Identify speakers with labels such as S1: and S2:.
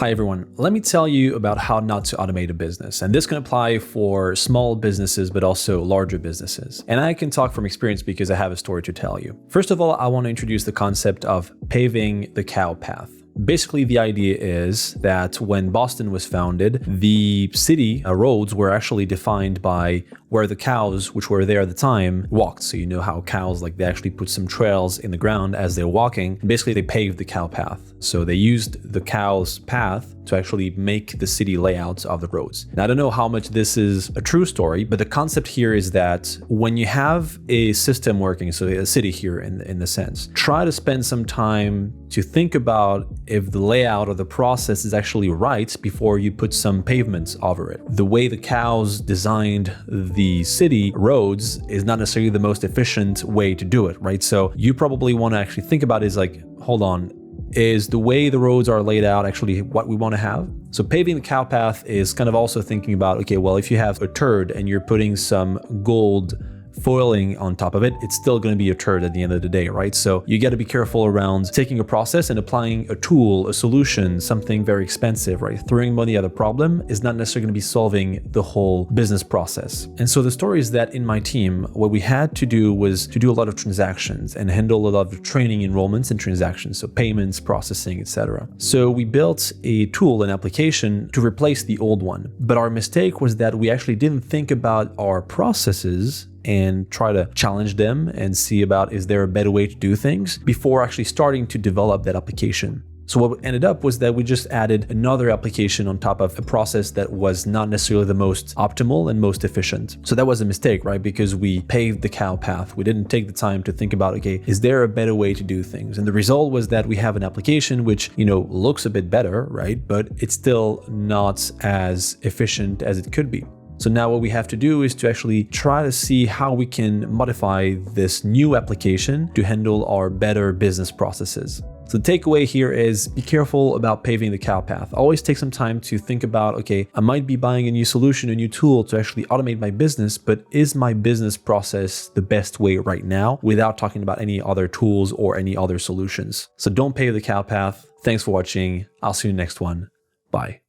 S1: Hi everyone, let me tell you about how not to automate a business. And this can apply for small businesses, but also larger businesses. And I can talk from experience because I have a story to tell you. First of all, I want to introduce the concept of paving the cow path. Basically, the idea is that when Boston was founded, the city roads were actually defined by where the cows, which were there at the time, walked. So you know how cows, they actually put some trails in the ground as they're walking. Basically, they paved the cow path. So they used the cow's path to actually make the city layouts of the roads. Now, I don't know how much this is a true story, but the concept here is that when you have a system working, so a city here in the sense, try to spend some time to think about if the layout or the process is actually right before you put some pavements over it. The way the cows designed the city roads is not necessarily the most efficient way to do it, right? So you probably want to actually think about is hold on, is the way the roads are laid out actually what we want to have? So paving the cow path is kind of also thinking about, okay, well, if you have a turd and you're putting some gold foiling on top of it, it's still going to be a turd at the end of the day, right? So you got to be careful around taking a process and applying a tool, a solution, something very expensive, right? Throwing money at a problem is not necessarily going to be solving the whole business process. And so the story is that in my team, what we had to do was to do a lot of transactions and handle a lot of training enrollments and transactions, so payments, processing, etc. So we built a tool, an application to replace the old one. But our mistake was that we actually didn't think about our processes and try to challenge them and see about is there a better way to do things before actually starting to develop that application. So what ended up was that we just added another application on top of a process that was not necessarily the most optimal and most efficient. So that was a mistake, right? Because we paved the cow path. We didn't take the time to think about, okay, is there a better way to do things? And the result was that we have an application which, looks a bit better, right? But it's still not as efficient as it could be. So now what we have to do is to actually try to see how we can modify this new application to handle our better business processes. So the takeaway here is be careful about paving the cow path. Always take some time to think about, okay, I might be buying a new solution, a new tool to actually automate my business, but is my business process the best way right now without talking about any other tools or any other solutions? So don't pave the cow path. Thanks for watching. I'll see you in the next one. Bye.